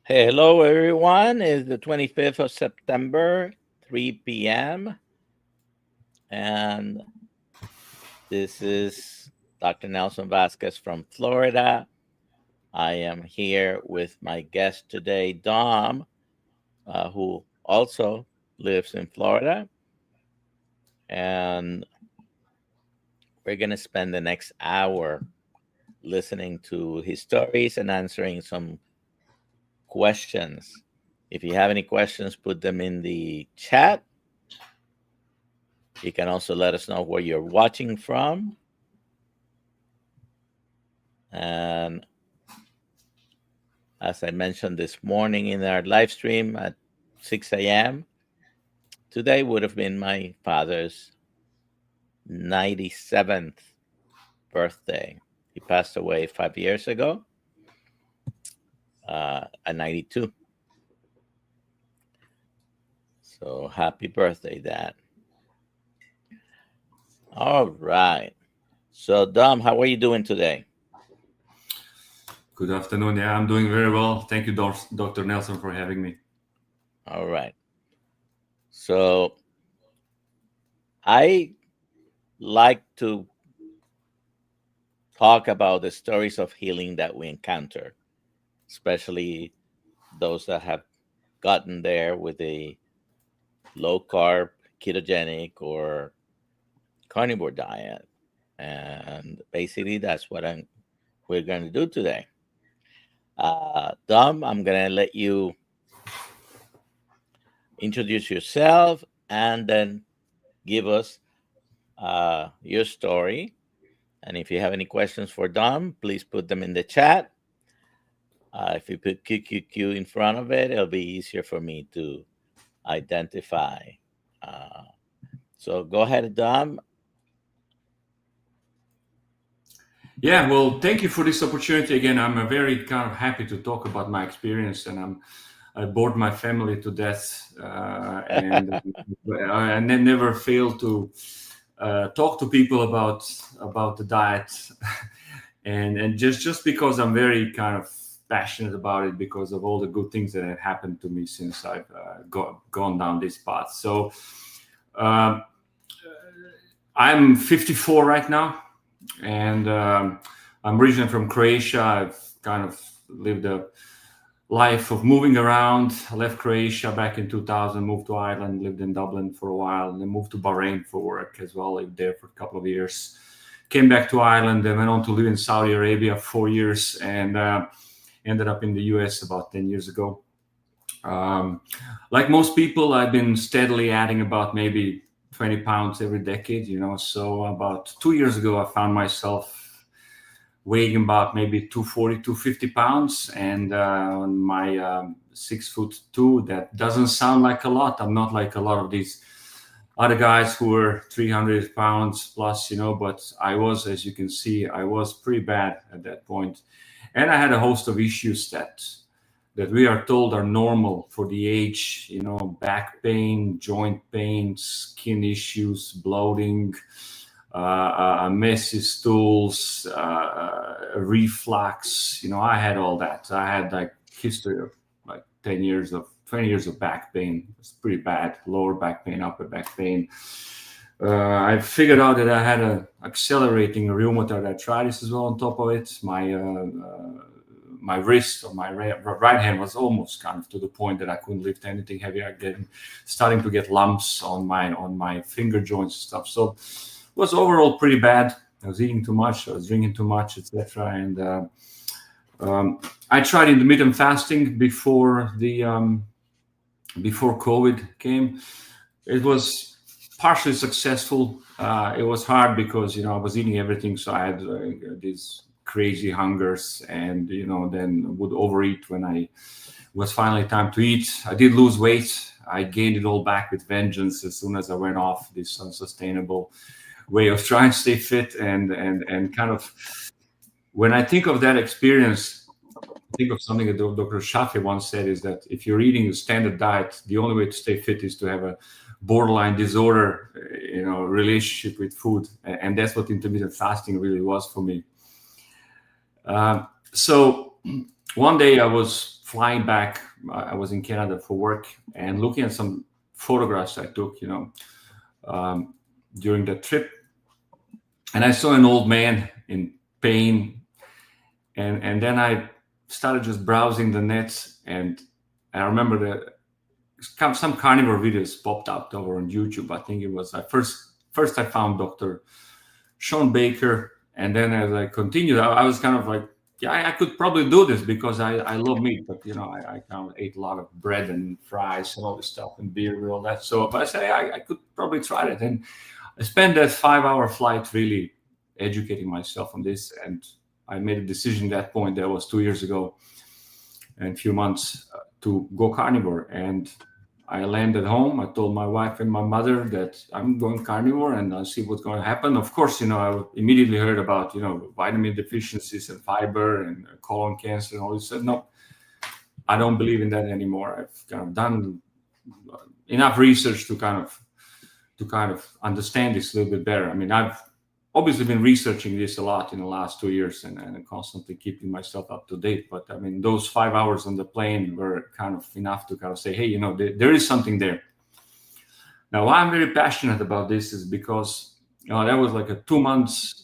Hey, hello everyone. It's the 25th of September, 3 p.m. And this is Dr. Nelson Vasquez from Florida. I am here with my guest today, Dom, who also lives in Florida. And we're going to spend the next hour listening to his stories and answering some questions. If you have any questions, put them in the chat. You can also let us know where you're watching from. And as I mentioned this morning in our live stream at 6 a.m., today would have been my father's 97th birthday. He passed away 5 years ago at 92. So happy birthday, Dad. All right. So, Dom, how are you doing today? Good afternoon. Yeah, I'm doing very well. Thank you, Dr. Nelson, for having me. All right. So, I like to talk about the stories of healing that we encounter, especially those that have gotten there with a low carb, ketogenic, or carnivore diet. And basically, that's what we're going to do today. Dom, I'm going to let you introduce yourself and then give us your story. And if you have any questions for Dom, please put them in the chat. If you put QQQ in front of it, it'll be easier for me to identify. So go ahead, Dom. Yeah, well, thank you for this opportunity again. I'm very kind of happy to talk about my experience, and I bored my family to death, and I never fail to talk to people about the diet, and just because I'm very kind of passionate about it because of all the good things that have happened to me since I've gone down this path. So I'm 54 right now. And I'm originally from Croatia. I've kind of lived a life of moving around. I left Croatia back in 2000, moved to Ireland, lived in Dublin for a while, and then moved to Bahrain for work as well. Lived there for a couple of years. Came back to Ireland, then went on to live in Saudi Arabia for 4 years, and ended up in the US about 10 years ago. Like most people, I've been steadily adding about maybe 20 pounds every decade, so about 2 years ago I found myself weighing about maybe 240, 250 pounds, and on my 6'2", that doesn't sound like a lot. I'm not like a lot of these other guys who were 300 pounds plus, but I was, as you can see, I was pretty bad at that point, and I had a host of issues that we are told are normal for the age, back pain, joint pain, skin issues, bloating, messy stools, reflux. I had all that. I had like history of like 20 years of back pain. It's pretty bad. Lower back pain, upper back pain. I figured out that I had an accelerating rheumatoid arthritis as well on top of it. My wrist or my right hand was almost kind of to the point that I couldn't lift anything heavy. Starting to get lumps on my finger joints and stuff. So it was overall pretty bad. I was eating too much. I was drinking too much, etc. And I tried intermittent fasting before COVID came. It was partially successful. It was hard because I was eating everything, so I had these crazy hungers, and then would overeat when I was finally time to eat. I did lose weight. I gained it all back with vengeance as soon as I went off this unsustainable way of trying to stay fit, and kind of when I think of that experience, I think of something that Dr. Shafi once said, is that if you're eating a standard diet, the only way to stay fit is to have a borderline disorder, relationship with food, and that's what intermittent fasting really was for me. So one day I was flying back. I was in Canada for work and looking at some photographs I took, during the trip. And I saw an old man in pain. And then I started just browsing the nets. And I remember that some carnivore videos popped up over on YouTube. I think it was first I found Dr. Sean Baker. And then as I continued, I was kind of like, yeah, I could probably do this because I love meat, but I kind of ate a lot of bread and fries and all this stuff and beer and all that. So, but I said I could probably try it, and I spent that 5-hour flight really educating myself on this, and I made a decision at that point. That was 2 years ago, and a few months to go carnivore. And I landed home. I told my wife and my mother that I'm going carnivore and I'll see what's going to happen. Of course, I immediately heard about, vitamin deficiencies and fiber and colon cancer and all this. Said, no, I don't believe in that anymore. I've kind of done enough research to kind of understand this a little bit better. I mean, I've obviously been researching this a lot in the last 2 years and constantly keeping myself up to date. But I mean, those 5 hours on the plane were kind of enough to kind of say, hey, there is something there. Now, why I'm very passionate about this is because that was like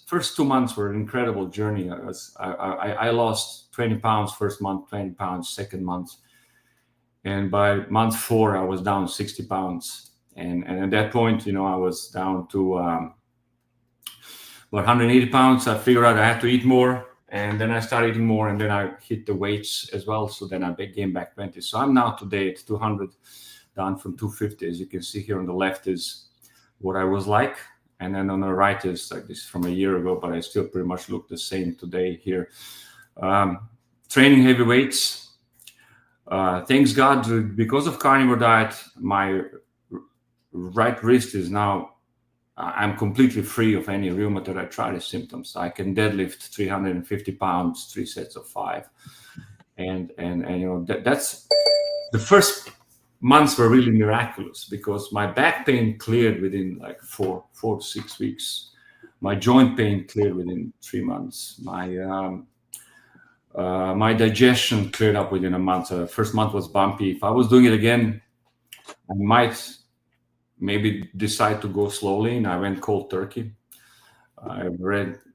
first 2 months were an incredible journey. I lost 20 pounds first month, 20 pounds second month. And by month 4, I was down 60 pounds. And at that point, I was down to about 180 pounds. I figured out I had to eat more, and then I started eating more, and then I hit the weights as well. So then I gained back 20. So I'm now today at 200, down from 250. As you can see here on the left is what I was like, and then on the right is like this from a year ago, but I still pretty much look the same today here. Training heavy weights. Thanks God, because of carnivore diet, my right wrist is now, I'm completely free of any rheumatoid arthritis symptoms. I can deadlift 350 pounds, 3 sets of 5. And that's the first months were really miraculous because my back pain cleared within like 4 to 6 weeks. My joint pain cleared within 3 months. My digestion cleared up within a month. First month was bumpy. If I was doing it again, I might maybe decide to go slowly, and I went cold turkey. I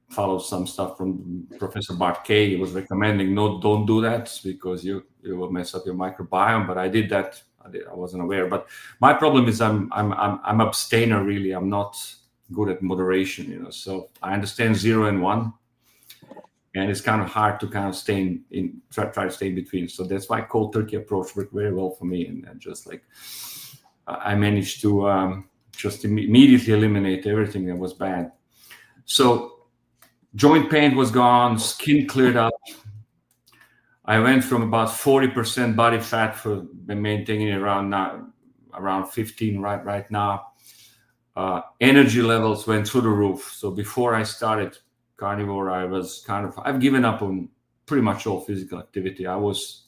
followed some stuff from Professor Bart Kay. He was recommending, no, don't do that because you will mess up your microbiome. But I did that. I wasn't aware. But my problem is I'm abstainer really. I'm not good at moderation, So I understand 0 and 1, and it's kind of hard to kind of try to stay in between. So that's why cold turkey approach worked very well for me, and just like. I managed to just immediately eliminate everything that was bad. So joint pain was gone, skin cleared up. I went from about 40% body fat for maintaining it around 15 right now. Energy levels went through the roof. So before I started carnivore, I've given up on pretty much all physical activity. I was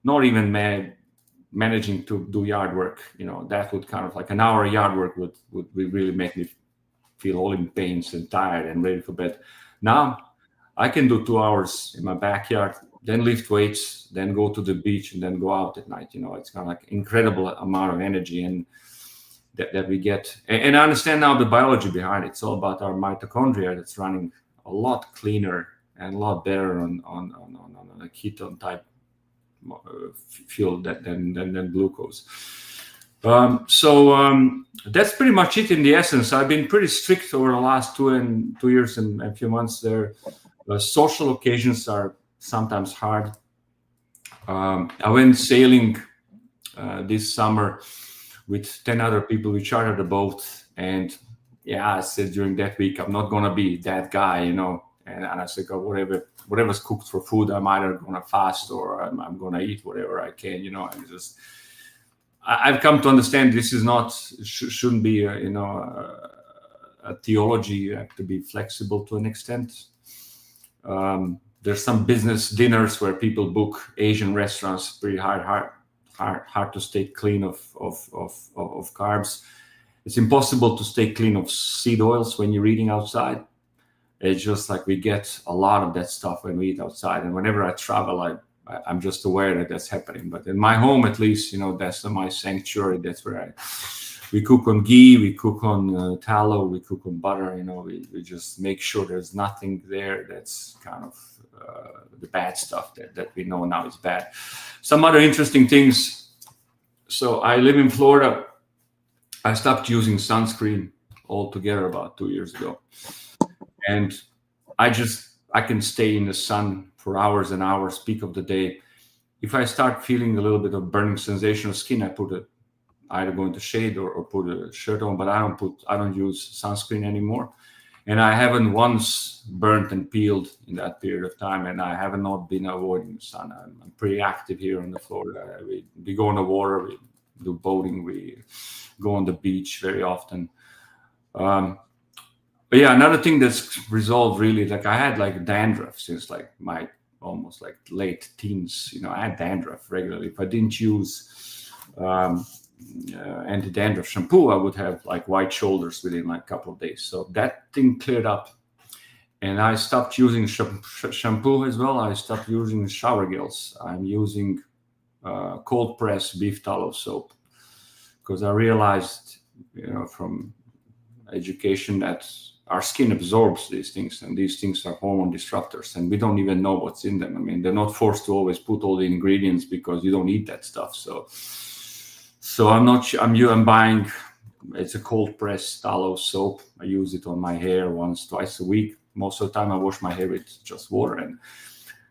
not even managing to do yard work. That would kind of like an hour yard work would really make me feel all in pains and tired and ready for bed. Now I can do 2 hours in my backyard, then lift weights, then go to the beach, and then go out at night. It's kind of like incredible amount of energy and that we get. And I understand now the biology behind it. It's all about our mitochondria that's running a lot cleaner and a lot better on a ketone type fuel than glucose. So that's pretty much it in the essence. I've been pretty strict over the last 2 years and a few months there. Social occasions are sometimes hard. I went sailing this summer with 10 other people. We chartered a boat, and I said during that week, I'm not gonna be that guy, And I said, oh, whatever's cooked for food, I'm either gonna fast or I'm gonna eat whatever I can, And I've come to understand this is shouldn't be a theology. You have to be flexible to an extent. There's some business dinners where people book Asian restaurants. Pretty hard to stay clean of carbs. It's impossible to stay clean of seed oils when you're eating outside. It's just like we get a lot of that stuff when we eat outside. And whenever I travel, I'm just aware that that's happening. But in my home, at least, that's my sanctuary. That's where we cook on ghee, we cook on tallow, we cook on butter. We just make sure there's nothing there that's kind of the bad stuff that we know now is bad. Some other interesting things. So I live in Florida. I stopped using sunscreen altogether about 2 years ago, and I can stay in the sun for hours and hours, peak of the day. If I start feeling a little bit of burning sensation of skin, I either go into shade or put a shirt on, but I don't use sunscreen anymore. And I haven't once burnt and peeled in that period of time, and I have not been avoiding the sun. I'm pretty active here in the Florida. We go in the water, we do boating, we go on the beach very often. But yeah, another thing that's resolved really, like I had like dandruff since like my almost like late teens. I had dandruff regularly. If I didn't use anti-dandruff shampoo, I would have like white shoulders within like a couple of days. So that thing cleared up, and I stopped using shampoo as well. I stopped using shower gels. I'm using cold press beef tallow soap, because I realized, from education, that our skin absorbs these things, and these things are hormone disruptors, and we don't even know what's in them. I mean, they're not forced to always put all the ingredients because you don't eat that stuff. So I'm buying, it's a cold press tallow soap. I use it on my hair twice a week. Most of the time I wash my hair with just water, and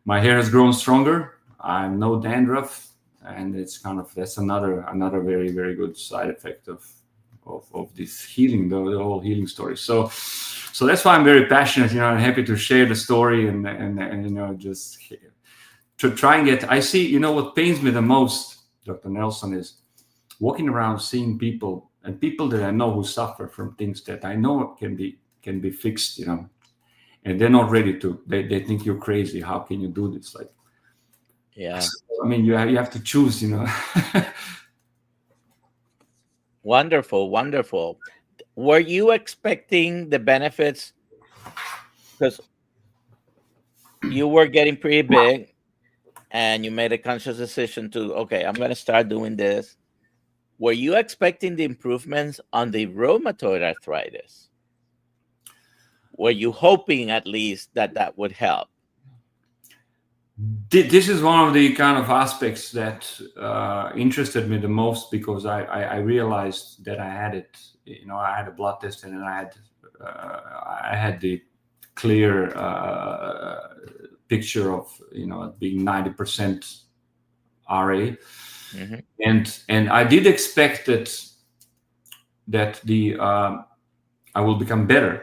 my hair has grown stronger. I'm no dandruff, and it's that's another very, very good side effect of this healing, the whole healing story. So that's why I'm very passionate, and happy to share the story and just to try and get. I see, what pains me the most, Dr. Nelson, is walking around seeing people that I know who suffer from things that I know can be fixed, and they're not ready to. They think you're crazy. How can you do this? Like, Yeah. I mean, you have to choose, Wonderful. Were you expecting the benefits? Because you were getting pretty big, and you made a conscious decision to, okay, I'm going to start doing this. Were you expecting the improvements on the rheumatoid arthritis? Were you hoping at least that would help? This is one of the kind of aspects that interested me the most, because I realized that I had it. I had a blood test, and then I had the clear picture of being 90% RA, and I did expect that I will become better.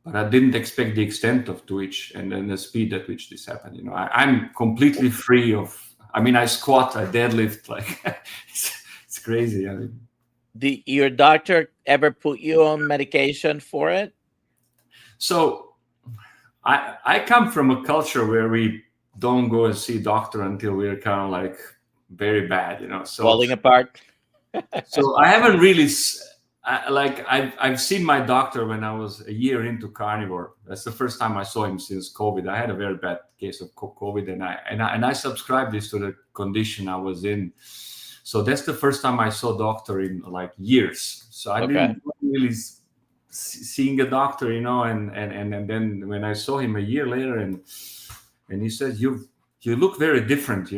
But I didn't expect the extent to which, and then the speed at which this happened. I'm completely free of. I mean, I squat, I deadlift, like it's crazy. I mean, Did your doctor ever put you on medication for it? So, I come from a culture where we don't go and see a doctor until we're kind of like very bad, So Falling apart. So I haven't really. I've seen my doctor when I was a year into carnivore. That's the first time I saw him since COVID. I had a very bad case of COVID, and I subscribed this to the condition I was in. So that's the first time I saw a doctor in like years. So I didn't really seeing a doctor, and then when I saw him a year later, and he said, you look very different,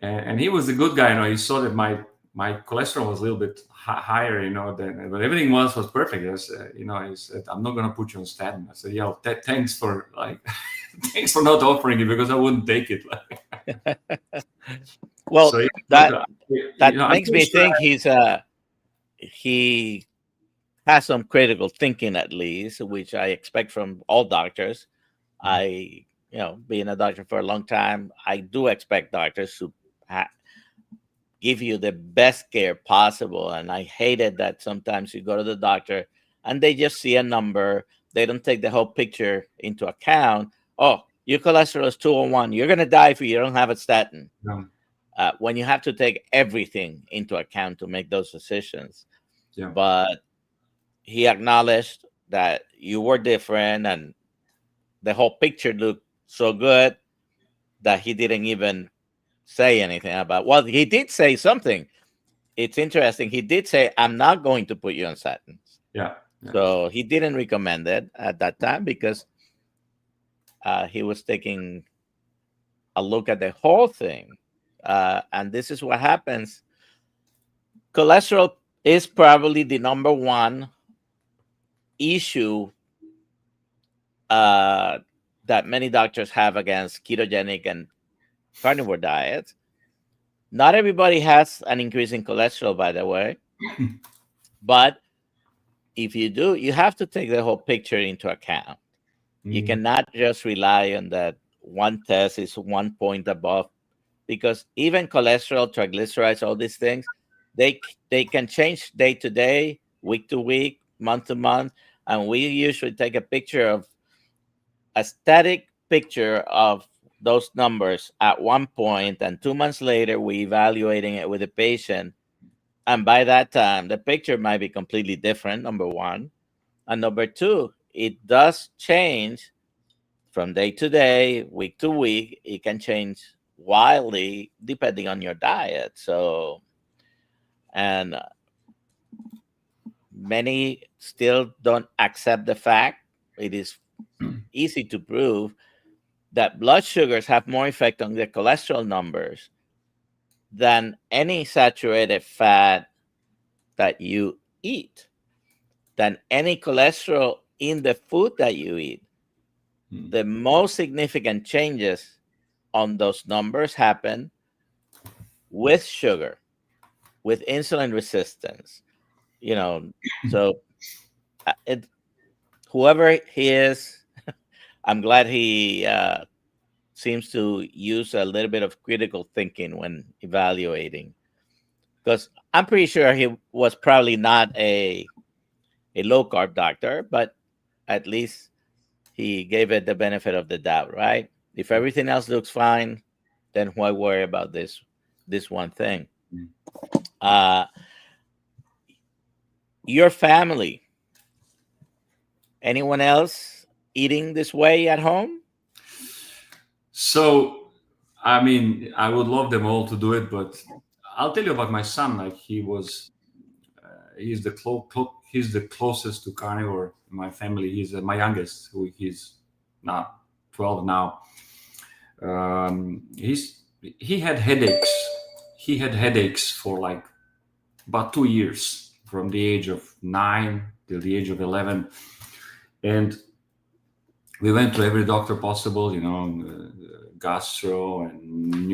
and he was a good guy. He saw that my cholesterol was a little bit higher, but everything else was perfect. He said, I'm not going to put you on statin. I said, yeah, thanks for thanks for not offering it, because I wouldn't take it. Well, so, that makes me think he has some critical thinking, at least, which I expect from all doctors. I, being a doctor for a long time, I do expect doctors to give you the best care possible. And I hated that sometimes you go to the doctor and they just see a number. They don't take the whole picture into account. Oh, your cholesterol is 201. You're going to die if you don't have a statin. No. When you have to take everything into account to make those decisions. Yeah. But he acknowledged that you were different and the whole picture looked so good that he didn't even say anything about. Well, he did say something. It's interesting. He did say, "I'm not going to put you on statins." Yeah. Yeah. So he didn't recommend it at that time because he was taking a look at the whole thing. And this is what happens. Cholesterol is probably the number one issue uh, that many doctors have against ketogenic and carnivore diets. Not everybody has an increase in cholesterol, by the way, but if you do, you have to take the whole picture into account. You Mm. cannot just rely on that one test is 1 point above, because even cholesterol, triglycerides, all these things, they can change day to day, week to week, month to month, and we usually take a picture of a static picture of those numbers at 1 point, and 2 months later we evaluating it with the patient, and by that time the picture might be completely different, number one, and number two, it does change from day to day, week to week. It can change wildly depending on your diet. So, and many still don't accept the fact, it is easy to prove, that blood sugars have more effect on the cholesterol numbers than any saturated fat that you eat, than any cholesterol in the food that you eat. The most significant changes on those numbers happen with sugar, with insulin resistance, you know. So it, whoever he is, I'm glad he seems to use a little bit of critical thinking when evaluating, because I'm pretty sure he was probably not a low carb doctor, but at least he gave it the benefit of the doubt, right? If everything else looks fine, then why worry about this one thing? Uh, your family, anyone else eating this way at home? So, I mean, I would love them all to do it, but I'll tell you about my son. Like he's the closest to carnivore in my family. He's my youngest, who he's not 12 now. He had headaches. He had headaches for like about 2 years, from the age of 9 till the age of 11, and we went to every doctor possible, gastro and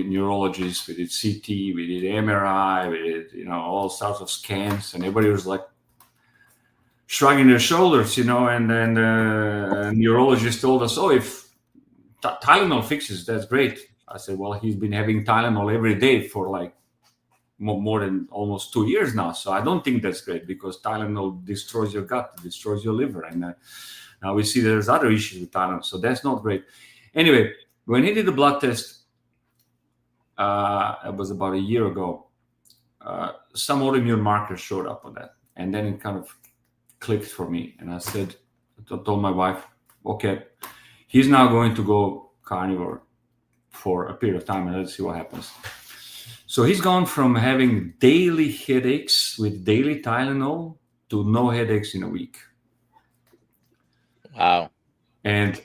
neurologist. We did CT, we did MRI, we did, all sorts of scans, and everybody was like shrugging their shoulders, and then the neurologist told us, oh, if Tylenol fixes, that's great. I said, well, he's been having Tylenol every day for like more than almost 2 years now. So I don't think that's great, because Tylenol destroys your gut, destroys your liver. And now we see there's other issues with Tylenol. So that's not great. Anyway, when he did the blood test, it was about a year ago, some autoimmune markers showed up on that. And then it kind of clicked for me. And I told my wife, okay, he's now going to go carnivore for a period of time, and let's see what happens. So he's gone from having daily headaches with daily Tylenol to no headaches in a week. Wow. And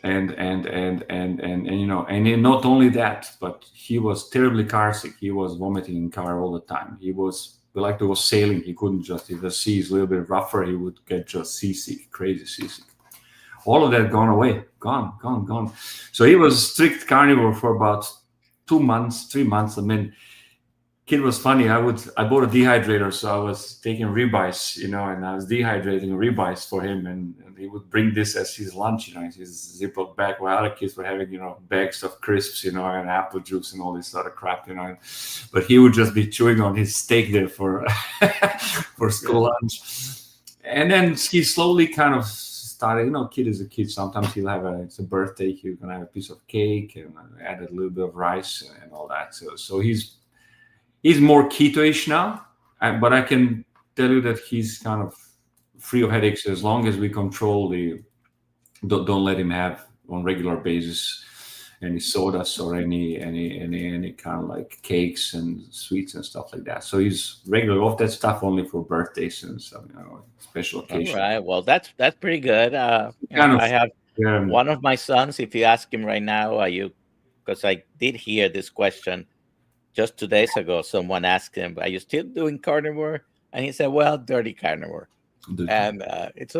not only that, but he was terribly car sick. He was vomiting in car all the time. We like to go sailing. He couldn't just, if the sea is a little bit rougher, he would get just seasick, crazy seasick. All of that gone away, gone. So he was strict carnivore for about 2 months, 3 months. I mean, kid was funny. I bought a dehydrator, so I was taking ribeyes, and I was dehydrating ribeyes for him, and he would bring this as his lunch, his Ziploc bag, while other kids were having, bags of crisps, and apple juice and all this sort of crap, But he would just be chewing on his steak there for for school lunch, and then he slowly kind of started. Kid is a kid. Sometimes he'll have it's a birthday, he's gonna have a piece of cake and add a little bit of rice and all that. So he's more keto-ish now, but I can tell you that he's kind of free of headaches as long as we control don't let him have on regular basis. any sodas or any kind of like cakes and sweets and stuff like that. So he's regular off that stuff only for birthdays and some special All occasions. right. Well, that's pretty good. Kind of I have um, one of my sons. If you ask him right now, are you? Because I did hear this question just 2 days ago. Someone asked him, "Are you still doing carnivore?" And he said, "Well, dirty carnivore." And it's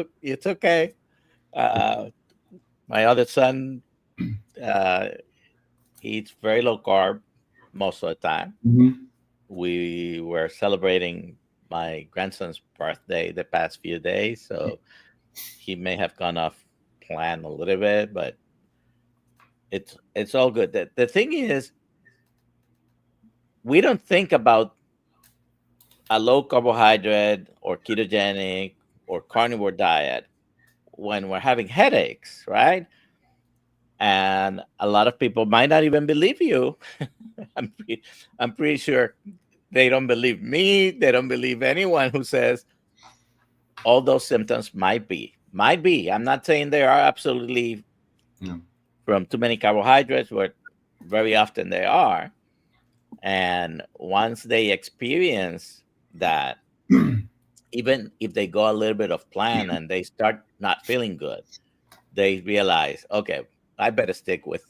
okay. Uh, my other son, uh, he eats very low carb most of the time. Mhm. We were celebrating my grandson's birthday the past few days, so he may have gone off plan a little bit, but it's all good. The thing is, we don't think about a low carbohydrate or ketogenic or carnivore diet when we're having headaches, right? And a lot of people might not even believe you. I'm I'm pretty sure they don't believe me. They don't believe anyone who says all those symptoms might be. I'm not saying they are absolutely Yeah. from too many carbohydrates, but very often they are. And once they experience that, even if they go a little bit of plan and they start not feeling good, they realize, okay, I better stick with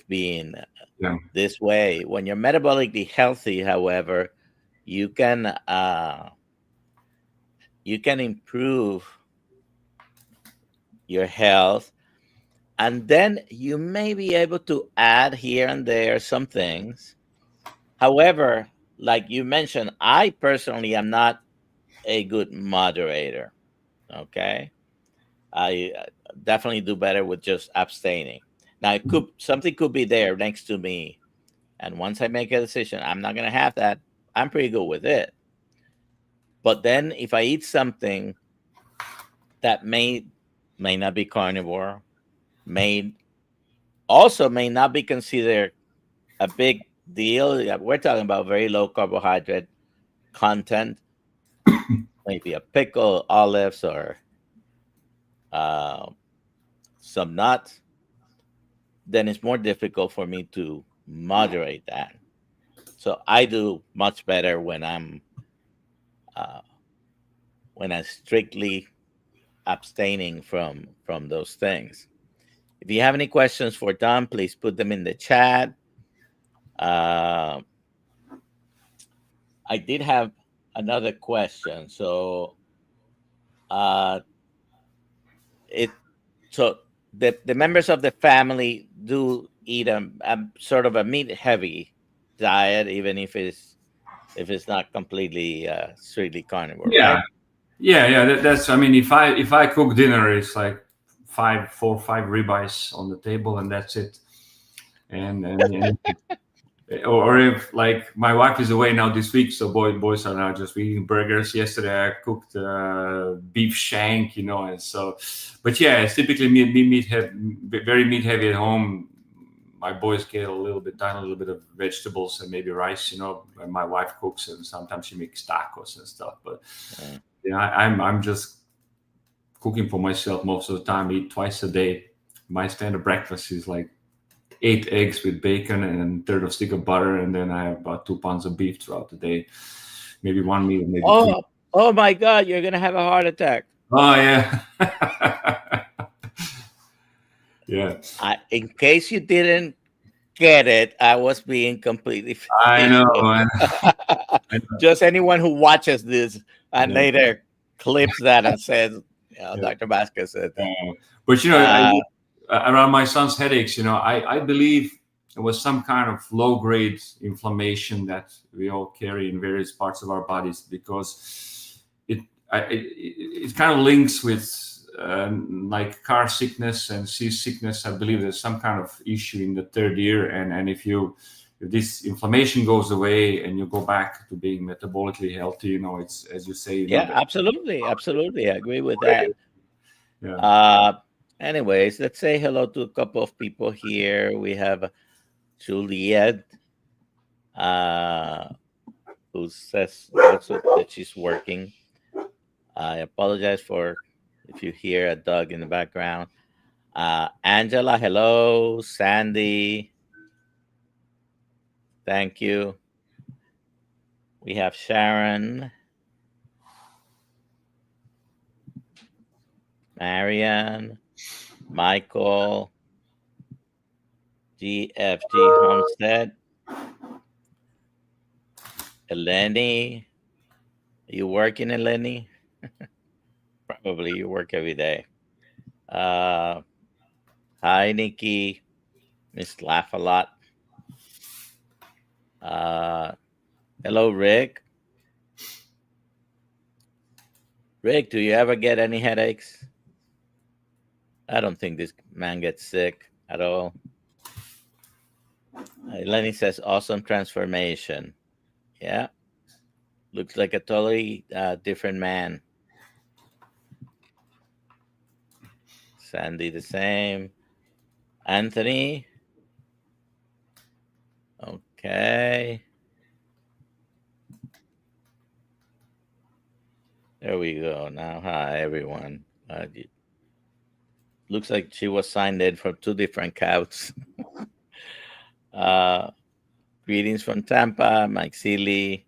being Yeah. this way. When you're metabolically healthy, however, you can you can improve your health, and then you may be able to add here and there some things. However, like you mentioned, I personally am not a good moderator. Okay, I definitely do better with just abstaining. Now, it could something could be there next to me, and once I make a decision, I'm not gonna have that. I'm pretty good with it. But then, if I eat something that may not be carnivore, may may not be considered a big deal. Yeah, we're talking about very low carbohydrate content, maybe a pickle, olives, or uh, some nuts. Then it's more difficult for me to moderate that. So I do much better uh, when I'm strictly abstaining from those things. If you have any questions for Don, please put them in the chat. Uh, I did have another question. So uh, it so the members of the family do eat a sort of a meat heavy diet, even if it's not completely strictly carnivore, Yeah. right? Yeah. That's. I mean, if I cook dinner, it's like four, five ribeyes on the table, and that's it. And or if like my wife is away now this week, so boys are now just eating burgers. Yesterday I cooked beef shank, and so. But yeah, it's typically meat heavy, very meat heavy at home. My boys get a little bit done, a little bit of vegetables and maybe rice. And my wife cooks, and sometimes she makes tacos and stuff. But Uh, I'm just cooking for myself most of the time. Eat twice a day. My standard breakfast is like 8 eggs with bacon and a third of stick of butter, and then I have about 2 pounds of beef throughout the day. Maybe one meal, maybe two. oh, oh my God, you're gonna have a heart attack. Oh yeah, yeah. In case you didn't get it, I was being completely I know, facetious. man. I know. Just anyone who watches this and Yeah, later clips that and says, yeah. Dr. Vasquez said that. But Uh, around my son's headaches, I believe it was some kind of low grade inflammation that we all carry in various parts of our bodies because it kind of links with like car sickness and seasickness. I believe there's some kind of issue in the third year, and if this inflammation goes away and you go back to being metabolically healthy, it's as you say, yeah, that absolutely. Absolutely. I agree with that. yeah. Uh, anyways, let's say hello to a couple of people here. We have Juliet, uh, who says also that she's working. I apologize for if you hear a dog in the background. Angela, hello. Sandy, thank you. We have Sharon, Marianne, Michael, GFG Homestead, Eleni. You working, Eleni? Probably you work every day. Uh, Hi, Nikki. Miss Laugh a lot. Uh, Hello, Rick. Rick, do you ever get any headaches? I don't think this man gets sick at all. Lenny says, awesome transformation. Yeah, looks like a totally different man. Sandy, the same. Anthony, okay. There we go. Now, hi, everyone. Looks like she was signed in from two different couches. Greetings from Tampa, Mike Seeley,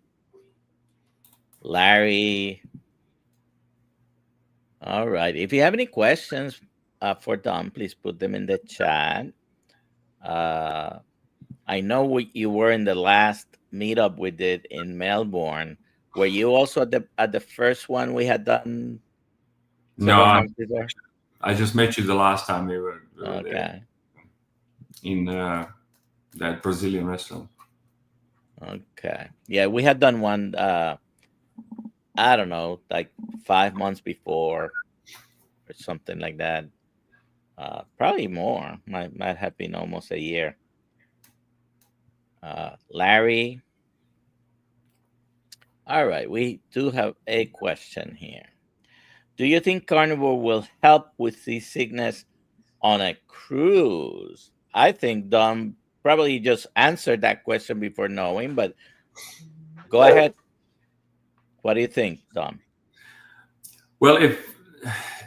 Larry. All right. If you have any questions for Don, please put them in the chat. I know you were in the last meetup we did in Melbourne. Were you also at the first one we had done several No, months before? I just met you the last time we were there Okay. in that Brazilian restaurant. Okay. Yeah, we had done one. I don't know, like 5 months before, or something like that. Probably more. Might have been almost a year. Larry. All right, we do have a question here. Do you think carnivore will help with seasickness on a cruise? I think Dom probably just answered that question before knowing, but go ahead. What do you think, Dom? Well,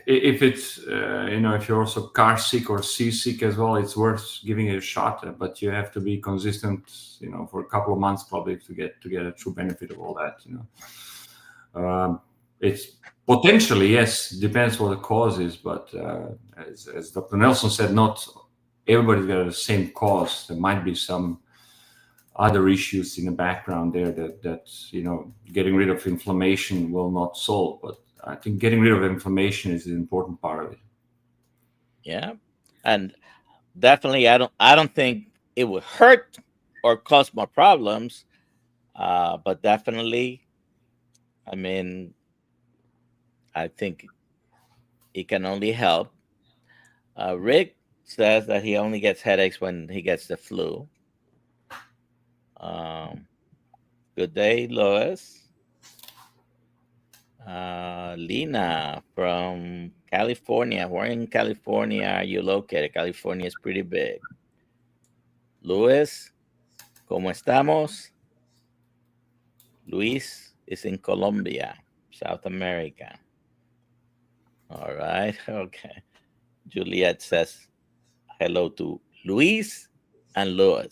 if it's if you're also car sick or seasick as well, it's worth giving it a shot. But you have to be consistent, for a couple of months probably to get a true benefit of all that. It's potentially, yes, depends what the cause is, but as Dr. Nelson said, not everybody's got the same cause. There might be some other issues in the background there that getting rid of inflammation will not solve, but I think getting rid of inflammation is an important part of it. Yeah, and definitely, I don't think it would hurt or cause more problems, but definitely, I mean, I think it can only help. Rick says that he only gets headaches when he gets the flu. Um, Good day, Lois. Lena from California. Where in California are you located? California is pretty big. Luis, ¿cómo estamos? Luis is in Colombia, South America. All right. Okay. Juliet says hello to Luis and Luis.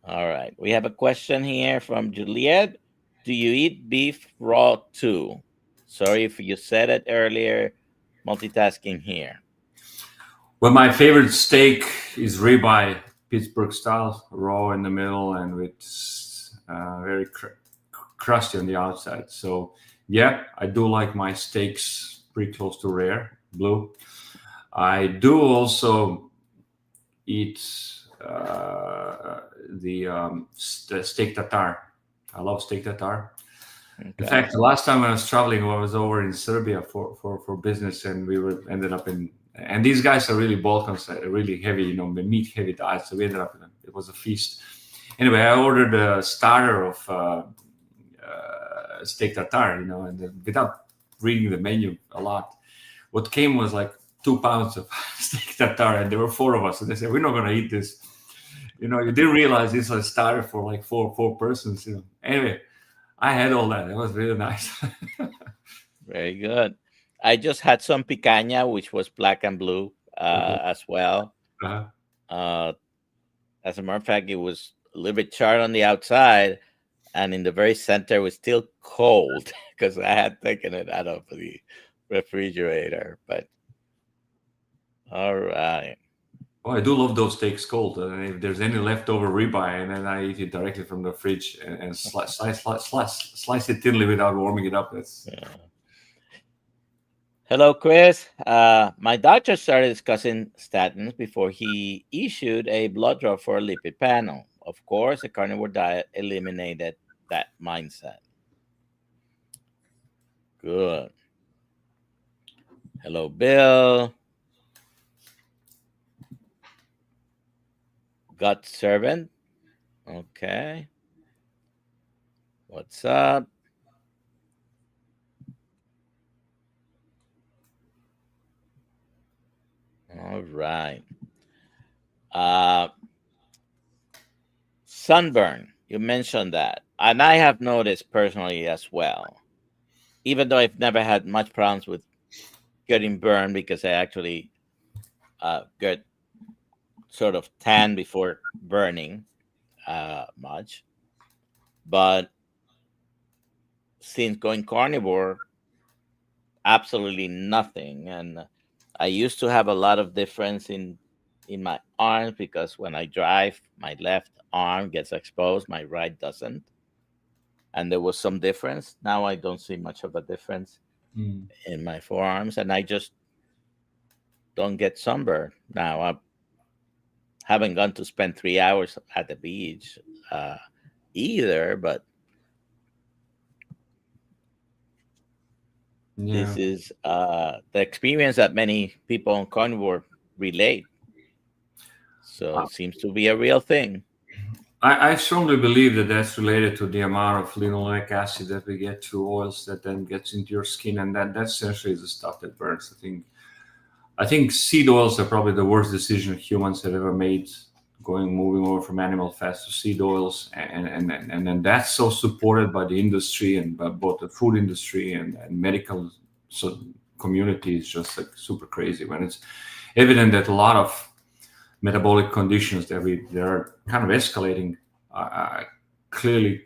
All right. We have a question here from Juliet. Do you eat beef raw too? Sorry if you said it earlier. Multitasking here. Well, my favorite steak is ribeye, Pittsburgh style, raw in the middle and with very crusty on the outside. So yeah, I do like my steaks pretty close to rare blue. I do also eat the steak tartare. I love steak tartare. Okay. In fact, the last time I was traveling, I was over in Serbia for business, and we ended up in. And these guys are really Balkans, really heavy, the meat heavy diet. So we ended up it was a feast. Anyway, I ordered a starter of steak tartare, and without reading the menu a lot, what came was like 2 pounds of steak tartare, and there were 4 of us. And they said, "We're not going to eat this." You didn't realize this was a starter for like four persons. Anyway, I had all that. It was really nice. Very good. I just had some picanha, which was black and blue Okay. as well. Uh-huh. Uh, as a matter of fact, it was a little bit charred on the outside, and in the very center was still cold because I had taken it out of the refrigerator. But all right. Oh, I do love those steaks cold. If there's any leftover ribeye, and then I eat it directly from the fridge and slice it thinly without warming it up. That's Yeah. Hello, Chris. My doctor started discussing statins before he issued a blood draw for a lipid panel. Of course, a carnivore diet eliminated that mindset. Good. Hello, Bill. Gut servant. Okay. What's up? All right. Uh, sunburn. You mentioned that. And I have noticed personally as well. Even though I've never had much problems with getting burned because I actually get sort of tan before burning much. But since going carnivore, absolutely nothing. And I used to have a lot of difference in my arms because when I drive, my left arm gets exposed, my right doesn't. And there was some difference. Now I don't see much of a difference mm, in my forearms, and I just don't get sunburned now. I haven't gone to spend 3 hours at the beach uh, either, but yeah. this is the experience that many people on carnivore relate. So it seems to be a real thing. I strongly believe that that's related to the amount of linoleic acid that we get through oils that then gets into your skin, and that essentially is the stuff that burns. I think seed oils are probably the worst decision humans have ever made, moving over from animal fats to seed oils, and then that's so supported by the industry and by both the food industry and medical so community is just like super crazy when it's evident that a lot of metabolic conditions that are kind of escalating are clearly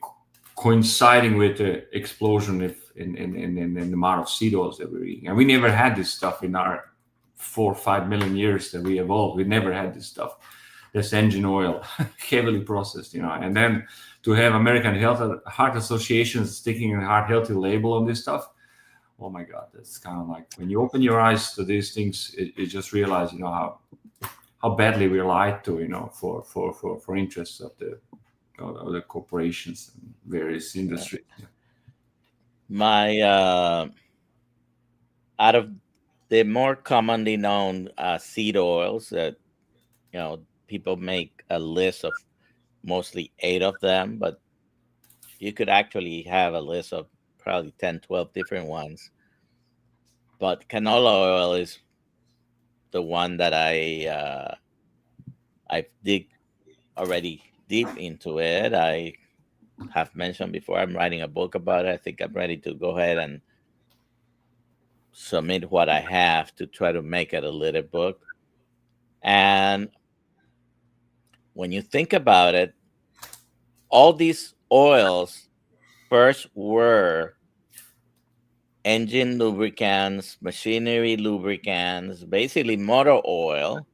coinciding with the explosion in the amount of seed oils that we're eating. And we never had this stuff in our 4 or 5 million years that we evolved. We never had this stuff. This engine oil, heavily processed, and then to have American Heart Association sticking a heart healthy label on this stuff. Oh my God, that's kind of like when you open your eyes to these things, you just realize, how badly we're lied to, for interests of the corporations and various industries. My out of the more commonly known seed oils that people make a list of mostly 8 of them, but you could actually have a list of probably 10, 12 different ones. But canola oil is the one that I've dig already deep into it. I have mentioned before I'm writing a book about it. I think I'm ready to go ahead and submit what I have to try to make it a little book. And when you think about it, all these oils first were engine lubricants, machinery lubricants, basically motor oil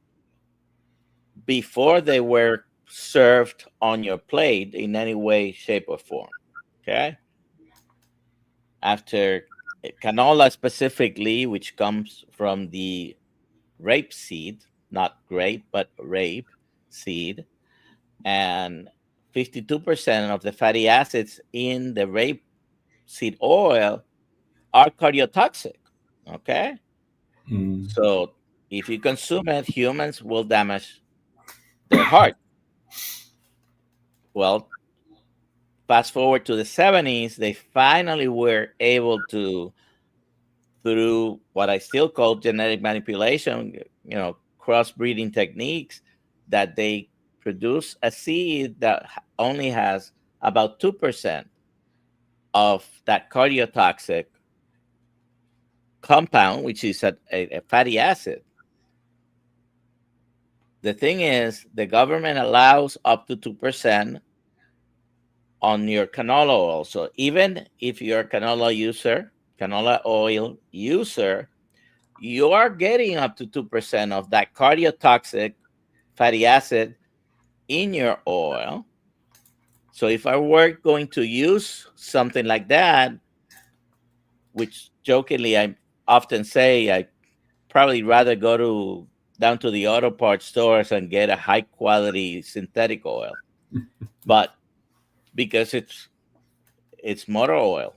before they were served on your plate in any way, shape, or form. Okay. After canola specifically, which comes from the rape seed, not grape, but rape seed, and 52% of the fatty acids in the rape seed oil are cardiotoxic. Okay. Mm. So if you consume it, humans will damage their heart. Well, fast forward to the 70s, they finally were able to, through what I still call genetic manipulation, crossbreeding techniques, that they produce a seed that only has about 2% of that cardiotoxic compound, which is a fatty acid. The thing is, the government allows up to 2% on your canola oil. So even if you're a canola oil user, you are getting up to 2% of that cardiotoxic fatty acid in your oil. So if I were going to use something like that, which jokingly I often say, I probably rather go to down to the auto parts stores and get a high quality synthetic oil. But because it's motor oil,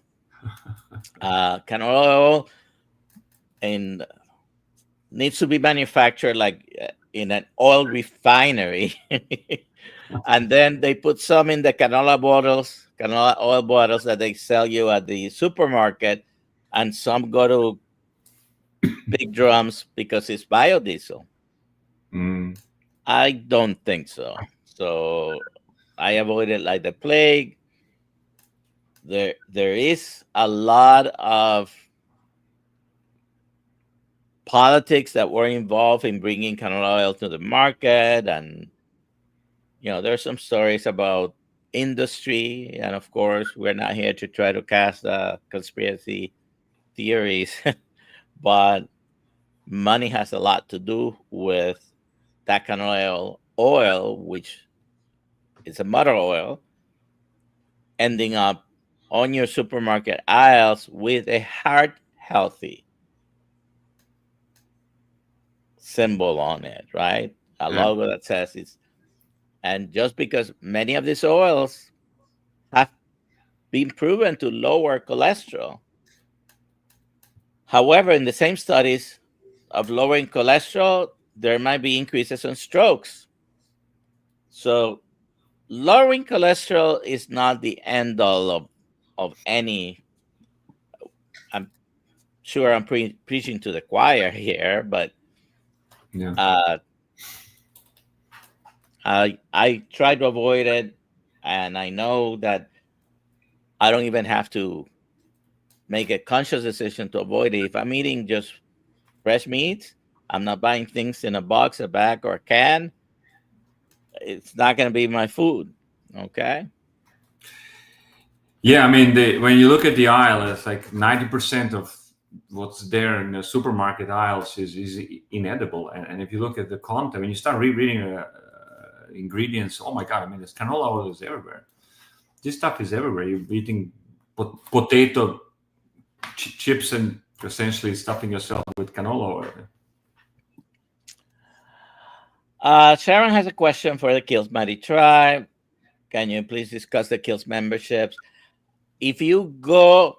canola oil and needs to be manufactured like in an oil refinery. And then they put some in the canola oil bottles that they sell you at the supermarket, and some go to big drums because it's biodiesel. Mm. I don't think so. So I avoid it like the plague. There is a lot of politics that were involved in bringing canola oil to the market, and there's some stories about industry, and of course we're not here to try to cast conspiracy theories, but money has a lot to do with that canola oil, which is a motor oil, ending up on your supermarket aisles with a heart healthy symbol on it, right? A Yeah. logo that says it's, and just because many of these oils have been proven to lower cholesterol. However, in the same studies of lowering cholesterol, there might be increases in strokes. So lowering cholesterol is not the end all of any. I'm sure I'm preaching to the choir here, but Yeah. uh, I try to avoid it, and I know that I don't even have to make a conscious decision to avoid it. If I'm eating just fresh meat, I'm not buying things in a box, a bag, or a can. It's not going to be my food. Okay. Yeah, I mean, when you look at the aisle, it's like 90% of what's there in the supermarket aisles is inedible. And if you look at the content, when you start rereading ingredients, oh my God, I mean, there's canola oil is everywhere. This stuff is everywhere. You're eating potato chips and essentially stuffing yourself with canola oil. Sharon has a question for the Kills Mighty Tribe. Can you please discuss the Kills memberships? If you go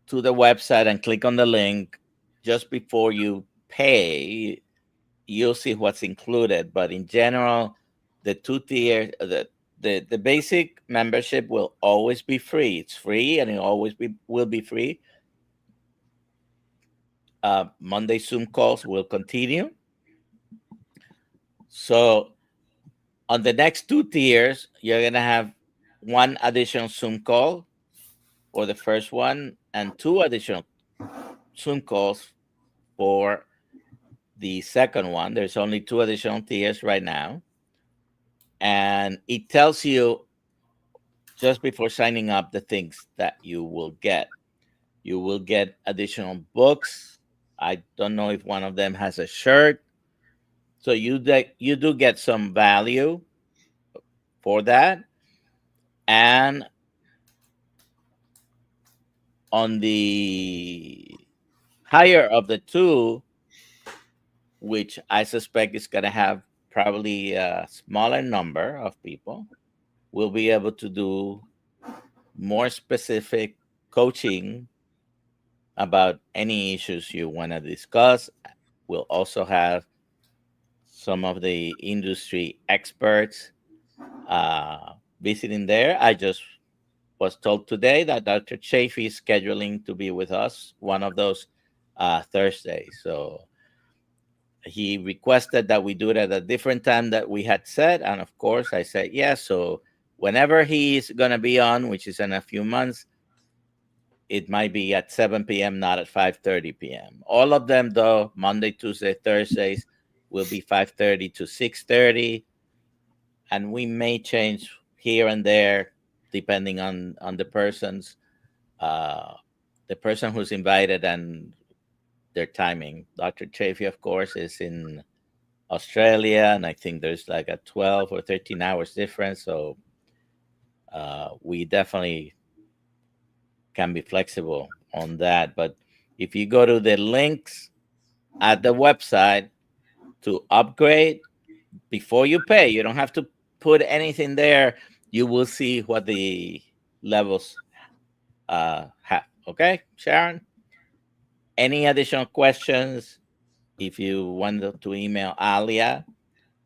to the website and click on the link just before you pay, you'll see what's included. But in general, the two tier, the basic membership will always be free. It's free, and it always will be free. Monday Zoom calls will continue. So on the next two tiers, you're gonna have one additional Zoom call for the first one, and two additional Zoom calls for the second one. There's only two additional tiers right now. And it tells you just before signing up the things that you will get. You will get additional books. I don't know if one of them has a shirt. So you do get some value for that. And on the higher of the two, which I suspect is going to have probably a smaller number of people, we'll be able to do more specific coaching about any issues you want to discuss. We'll also have some of the industry experts visiting there. I just was told today that Dr. Chafee is scheduling to be with us one of those Thursdays. So he requested that we do it at a different time that we had said. And of course, I said yes. So whenever he's going to be on, which is in a few months, it might be at 7 p.m., not at 5:30 p.m. All of them, though, Monday, Tuesday, Thursdays, will be 5:30 to 6:30, and we may change here and there depending on uh, the person who's invited and their timing. Dr. Chafee, of course, is in Australia, and I think there's like a 12 or 13 hours difference. So we definitely can be flexible on that. But if you go to the links at the website to upgrade before you pay, you don't have to put anything there. You will see what the levels have. Okay, Sharon? Any additional questions? If you want to email Alia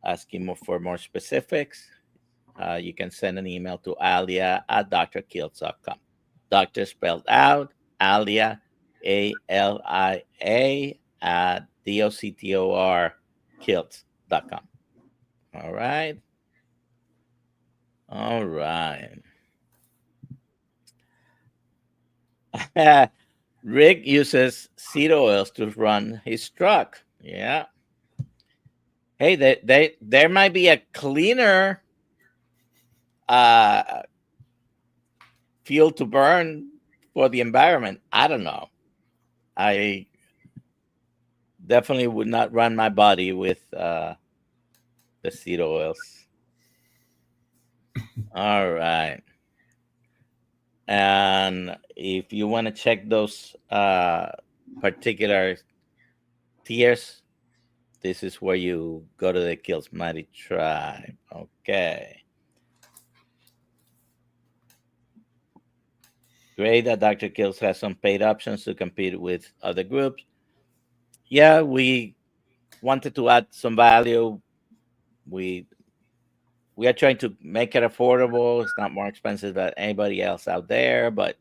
asking for more specifics, you can send an email to alia at drkiltz.com. Doctor spelled out, Alia, ALIA, at DOCTOR kilts.com. All right. All right. Rick uses seed oils to run his truck. Yeah. Hey, there might be a cleaner uh, fuel to burn for the environment. I don't know. I definitely would not run my body with the seed oils. All right. And if you want to check those particular tiers, this is where you go to the Kills Mighty Tribe. Okay. Great that Dr. Kills has some paid options to compete with other groups. Yeah, we wanted to add some value. We we are trying to make it affordable. It's not more expensive than anybody else out there, but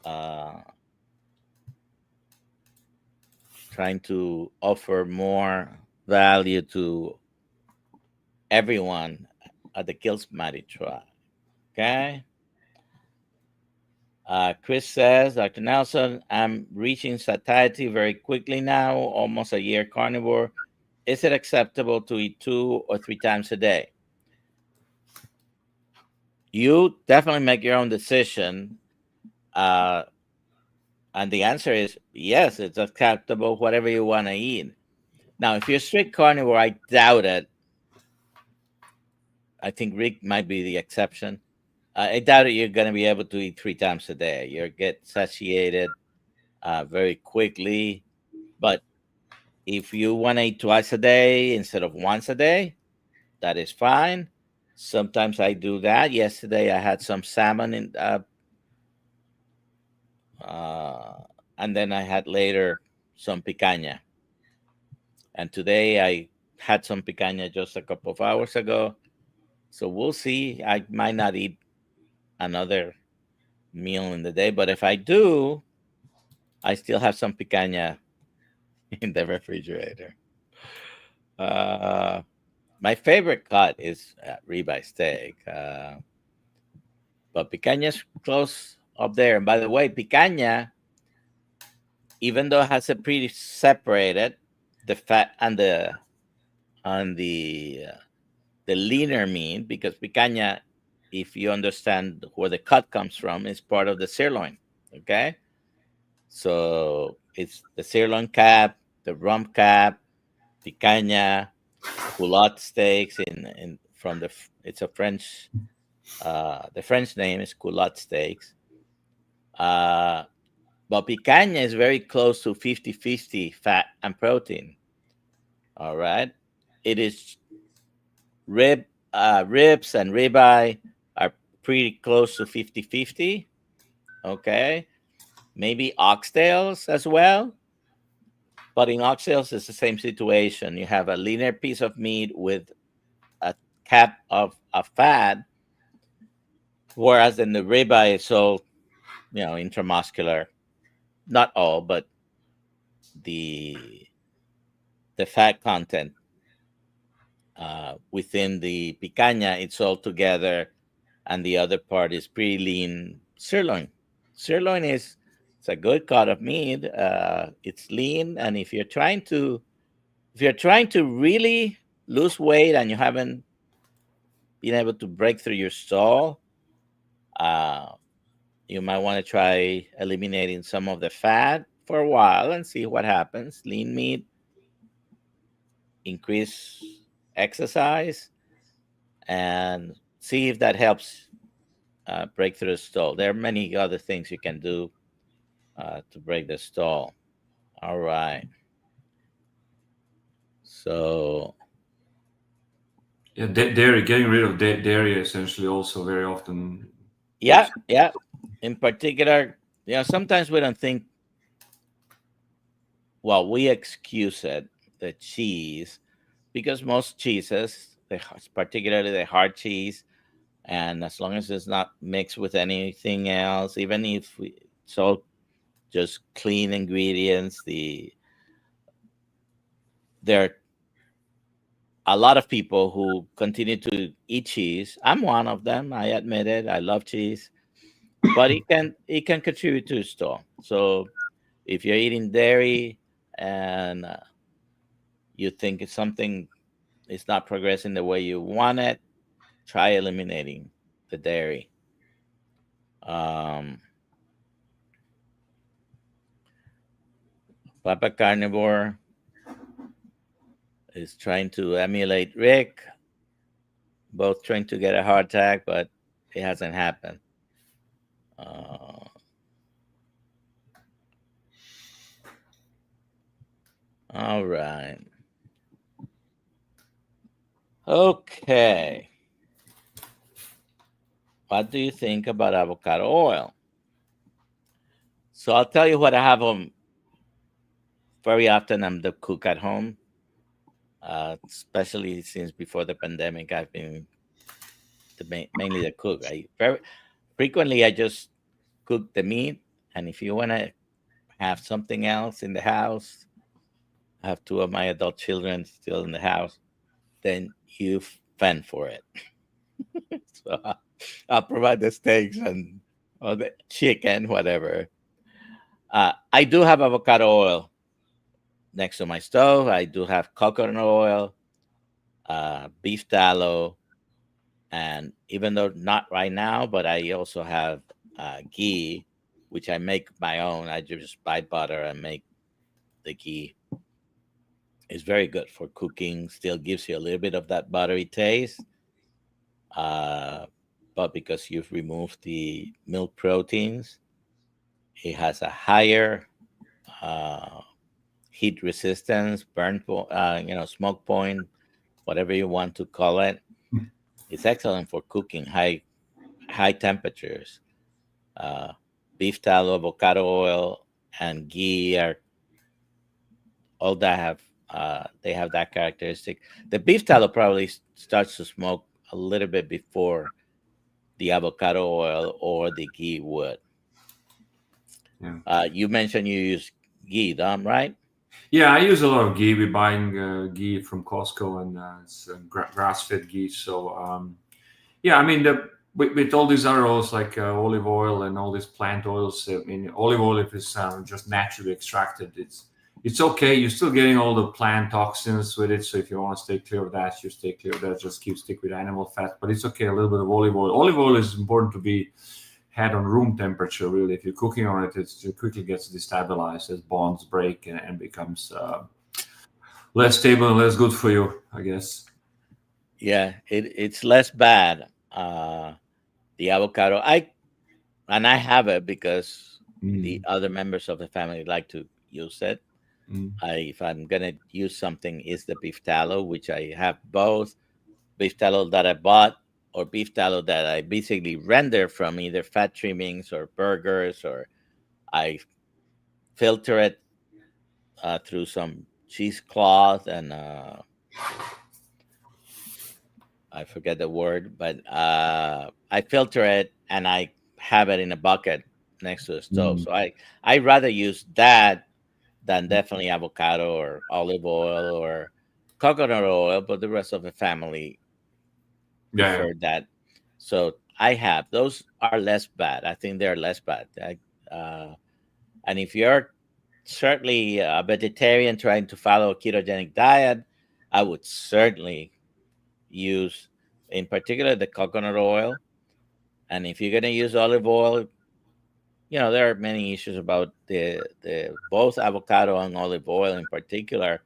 uh, trying to offer more value to everyone at the Kills Mighty Tribe. Okay. Chris says, Dr. Nelson, I'm reaching satiety very quickly now, almost a year carnivore. Is it acceptable to eat 2 or 3 times a day? You definitely make your own decision. Uh, and the answer is yes, it's acceptable, whatever you want to eat. Now, if you're strict carnivore, I doubt it. I think Rick might be the exception. I doubt it you're going to be able to eat 3 times a day. You'll get satiated very quickly. But if you want to eat twice a day instead of once a day, that is fine. Sometimes I do that. Yesterday I had some salmon uh, and then I had later some picanha. And today I had some picanha just a couple of hours ago. So we'll see. I might not eat another meal in the day, but if I do, I still have some picanha in the refrigerator. Uh, my favorite cut is ribeye steak, but picanha's close up there. And by the way, picanha, even though it has a pretty separated the fat and the leaner meat, because picanha, if you understand where the cut comes from, is part of the sirloin. Okay, so it's the sirloin cap, the rump cap, picanha, culotte steaks in from it's a French the French name is culotte steaks. Uh, but picanha is very close to 50-50 fat and protein. All right. It is ribs and ribeye are pretty close to 50-50. Okay. Maybe oxtails as well. But in oxtails, it's the same situation. You have a leaner piece of meat with a cap of fat, whereas in the ribeye, it's all, intramuscular. Not all, but the the fat content within the picanha, it's all together, and the other part is pretty lean sirloin. sirloin is it's a good cut of meat. It's lean, and if you're trying to really lose weight and you haven't been able to break through your stall, uh, you might want to try eliminating some of the fat for a while and see what happens. Lean meat, increase exercise, and see if that helps break through the stall. There are many other things you can do to break the stall. All right. So, Yeah, dairy, getting rid of dairy essentially also very often yeah, gives. yeah. In particular, sometimes we don't think, well, we excuse it, the cheese, because most cheeses, particularly the hard cheese, and as long as it's not mixed with anything else, even if it's all just clean ingredients, there are a lot of people who continue to eat cheese. I'm one of them. I admit it. I love cheese, but it can contribute to the store. So if you're eating dairy and you think it's something is not progressing the way you want it, try eliminating the dairy. Um, Papa Carnivore is trying to emulate Rick, both trying to get a heart attack, but it hasn't happened. Uh, all right. Okay. What do you think about avocado oil? So I'll tell you what I have very often. I'm the cook at home, especially since before the pandemic. I've been mainly the cook. I very frequently I just cook the meat, and if you want to have something else in the house, I have two of my adult children still in the house, then you fend for it. So I'll provide the steaks and or the chicken, whatever. I do have avocado oil next to my stove. I do have coconut oil, beef tallow, and even though not right now, but I also have ghee, which I make my own. I just buy butter and make the ghee. It's very good for cooking. Still gives you a little bit of that buttery taste, uh, but because you've removed the milk proteins, it has a higher uh, heat resistance, smoke point, whatever you want to call it. It's excellent for cooking high temperatures. Uh, Beef tallow, avocado oil, and ghee are all that have they have that characteristic. The beef tallow probably starts to smoke a little bit before the avocado oil or the ghee would. Yeah. You mentioned you use ghee, Dom, right? Yeah, I use a lot of ghee. We're buying ghee from Costco, and it's grass-fed ghee. So yeah, I mean, with all these other oils like olive oil and all these plant oils, I mean, olive oil if it's just naturally extracted, it's okay. You're still getting all the plant toxins with it. So if you want to stay clear of that, you stay clear of that. Just stick with animal fat, but it's okay. A little bit of olive oil. Olive oil is important to be had on room temperature. Really, if you're cooking on it, it quickly gets destabilized as bonds break and becomes less stable and less good for you, I guess. Yeah, it's less bad. The avocado, I have it because the Mm, other members of the family like to use it. mm, If I'm gonna use something, is the beef tallow, which I have both beef tallow that I bought or beef tallow that I basically render from either fat trimmings or burgers, or I filter it through some cheesecloth and I forget the word, but I filter it and I have it in a bucket next to the stove. mm. So I rather use that than definitely avocado or olive oil or coconut oil, but the rest of the family Yeah, prefer that. So I have those are less bad. I think they're less bad. And if you're certainly a vegetarian trying to follow a ketogenic diet, I would certainly use, in particular, the coconut oil. And if you're going to use olive oil, there are many issues about the both avocado and olive oil in particular,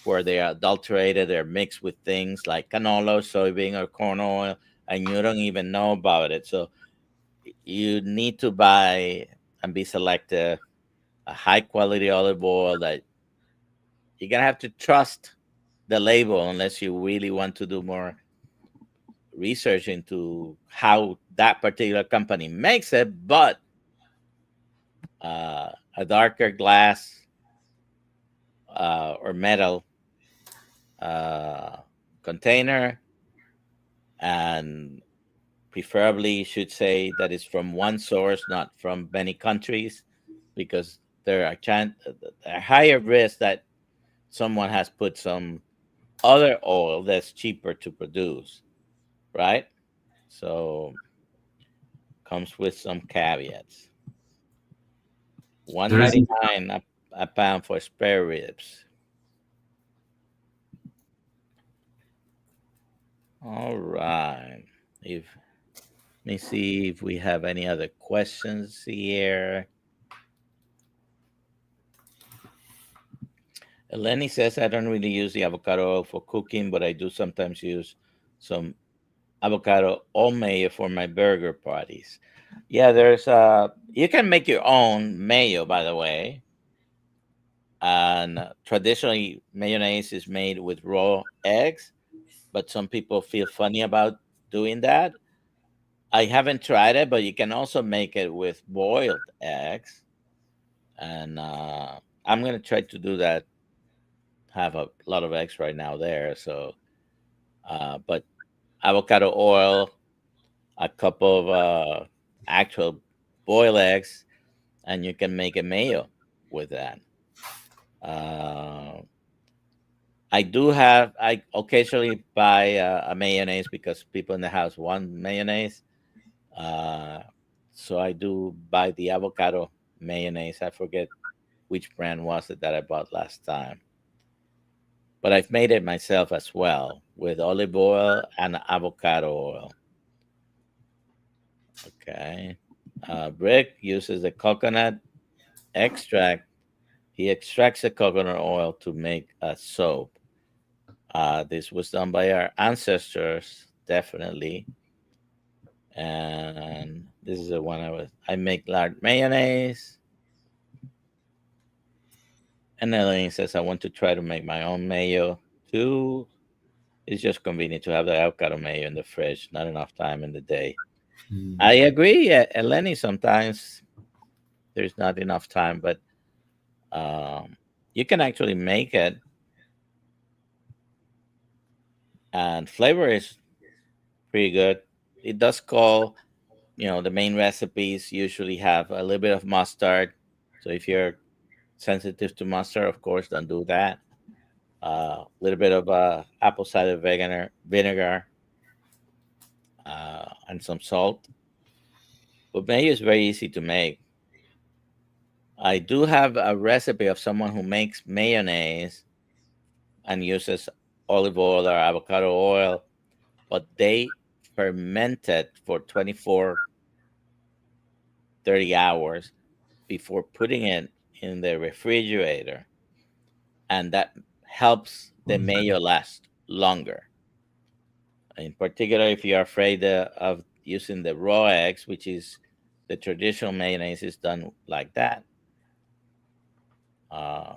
where they are adulterated, they're mixed with things like canola, soybean, or corn oil, and you don't even know about it. So you need to buy and be selective a high quality olive oil that you're gonna have to trust the label unless you really want to do more research into how that particular company makes it. But a darker glass or metal uh, container, and preferably should say that it's from one source, not from many countries, because there are a higher risk that someone has put some other oil that's cheaper to produce, right? So comes with some caveats. One There is. ninety nine a pound for spare ribs. All right. If Let me see if we have any other questions here. Lenny says I don't really use the avocado oil for cooking, but I do sometimes use some avocado oil mayo for my burger parties. Yeah, there's you can make your own mayo, by the way. And traditionally, mayonnaise is made with raw eggs, but some people feel funny about doing that. I haven't tried it, but you can also make it with boiled eggs. And I'm gonna try to do that. Have a lot of eggs right now there, so but avocado oil, a cup of actual boiled eggs, and you can make a mayo with that. Uh, I occasionally buy a mayonnaise because people in the house want mayonnaise. Uh, so I do buy the avocado mayonnaise. I forget which brand was it that I bought last time. But I've made it myself as well with olive oil and avocado oil. Okay. Rick uses the coconut extract. He extracts the coconut oil to make a soap. This was done by our ancestors, definitely. And this is the one I make lard mayonnaise. And Elaine says I want to try to make my own mayo too. It's just convenient to have the avocado mayo in the fridge. Not enough time in the day. Mm. I agree, Eleni. Sometimes there's not enough time, but um, you can actually make it, and flavor is pretty good. It does call, the main recipes usually have a little bit of mustard. So if you're sensitive to mustard, of course, don't do that. A little bit of apple cider vinegar, and some salt. But mayo is very easy to make. I do have a recipe of someone who makes mayonnaise and uses olive oil or avocado oil, but they ferment it for 24, 30 hours before putting it in the refrigerator. And that helps the mayo last longer. In particular, if you're afraid of using the raw eggs, which is the traditional mayonnaise is done like that. Uh,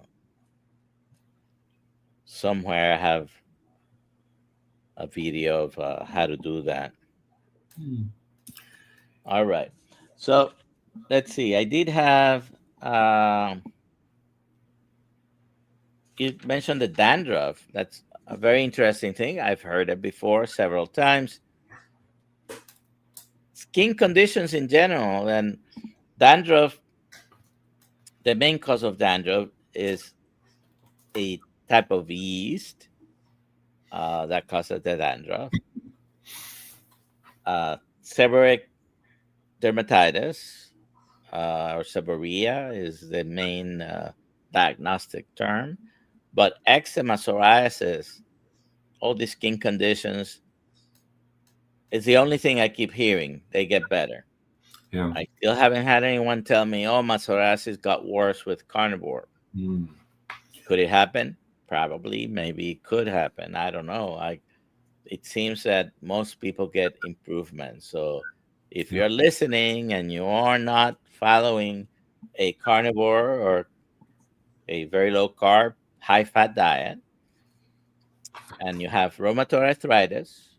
Somewhere I have a video of how to do that. Mm. All right. So let's see. I did have, you mentioned the dandruff. That's a very interesting thing. I've heard it before several times. Skin conditions in general, and dandruff, the main cause of dandruff is a type of yeast that causes the dandruff. Seborrheic dermatitis, or seborrhea is the main diagnostic term. But eczema, psoriasis, all these skin conditions is the only thing I keep hearing. They get better. Yeah. I still haven't had anyone tell me, "Oh, my psoriasis got worse with carnivore." Mm. Could it happen? Probably. Maybe it could happen. I don't know. It seems that most people get improvement. So if Yeah. you're listening and you are not following a carnivore or a very low carb, high fat diet, and you have rheumatoid arthritis,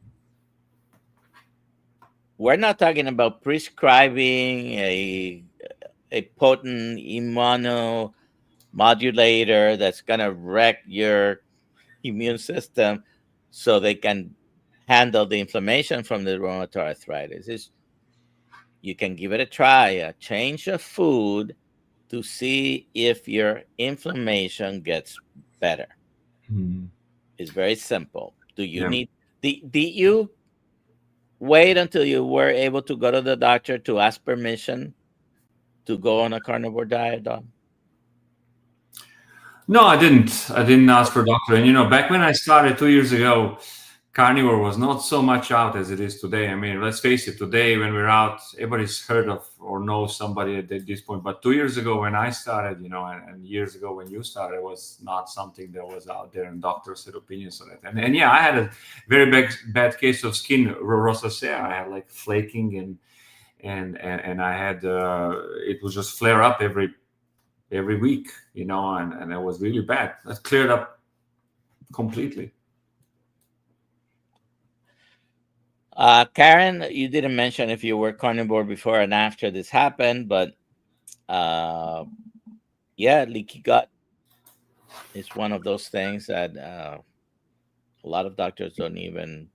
we're not talking about prescribing a potent immunomodulator that's going to wreck your immune system so they can handle the inflammation from the rheumatoid arthritis. You can give it a try, a change of food to see if your inflammation gets better. Mm. It's very simple. Do you Yeah. need did you wait until you were able to go to the doctor to ask permission to go on a carnivore diet, Dom? No, I didn't. I didn't ask for a doctor. And back when I started 2 years ago, carnivore was not so much out as it is today. I mean, let's face it. Today, when we're out, everybody's heard of or knows somebody at this point. But 2 years ago, when I started, and years ago when you started, it was not something that was out there, and doctors had opinions on it. And yeah, I had a very bad case of skin rosacea. I had like flaking and I had it would just flare up every week, and it was really bad. That cleared up completely. Karen, you didn't mention if you were carnivore before and after this happened, but uh, yeah, leaky gut is one of those things that a lot of doctors don't even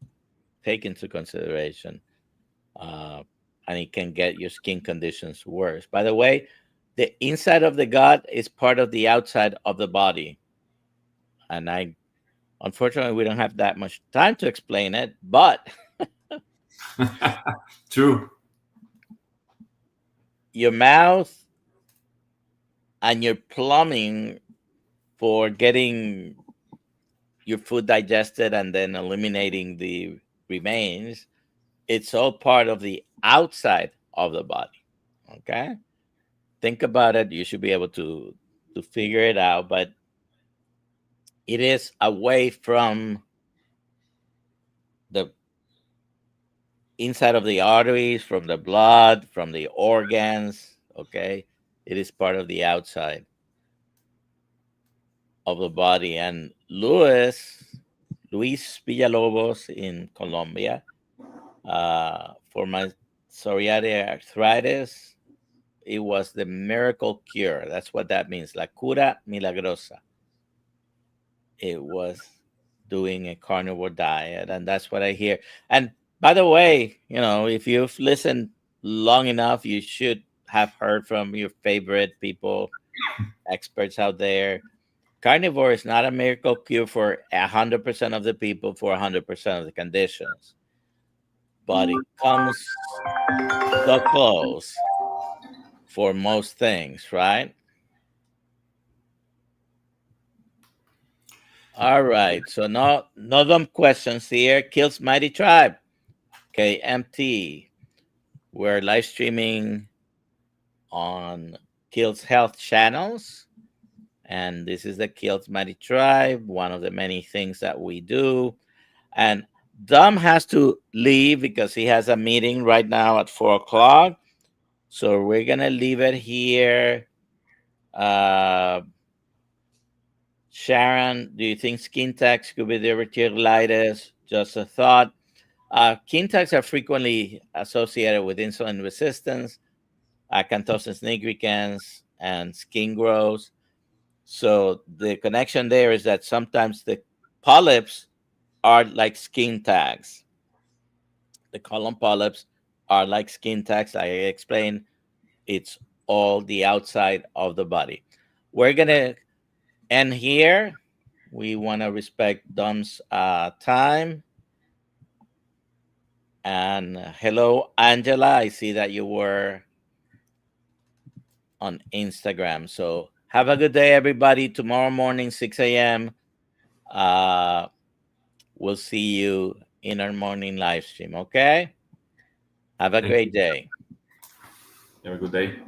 take into consideration, uh, and it can get your skin conditions worse. By the way, the inside of the gut is part of the outside of the body, and I unfortunately we don't have that much time to explain it, but True. your mouth and your plumbing for getting your food digested and then eliminating the remains, it's all part of the outside of the body. Okay, think about it. You should be able to figure it out, but it is away from the inside of the arteries, from the blood, from the organs. Okay, it is part of the outside of the body. And Luis Villalobos in Colombia, for my psoriatic arthritis, it was the miracle cure. That's what that means, la cura milagrosa. It was doing a carnivore diet, and that's what I hear. And by the way, if you've listened long enough, you should have heard from your favorite people, experts out there. Carnivore is not a miracle cure for 100% of the people for 100% of the conditions, but it comes so close for most things, right? All right. So no dumb questions here. Kills Mighty Tribe. KMT. We're live streaming on KiltzHealth channels. And this is the Kills Mighty Tribe, one of the many things that we do. And Dom has to leave because he has a meeting right now at 4 o'clock. So we're gonna leave it here. Uh, Sharon, do you think skin tags could be diverticulitis? Just a thought. Skin tags are frequently associated with insulin resistance, acanthosis nigricans, and skin growth. So the connection there is that sometimes the polyps are like skin tags. The colon polyps are like skin tags. I explained it's all the outside of the body. We're gonna end here. We want to respect Dom's time. And hello, Angela. I see that you were on Instagram. So have a good day, everybody. Tomorrow morning, 6 a.m. We'll see you in our morning live stream. Okay. Have a Thank great you. day. Have a good day.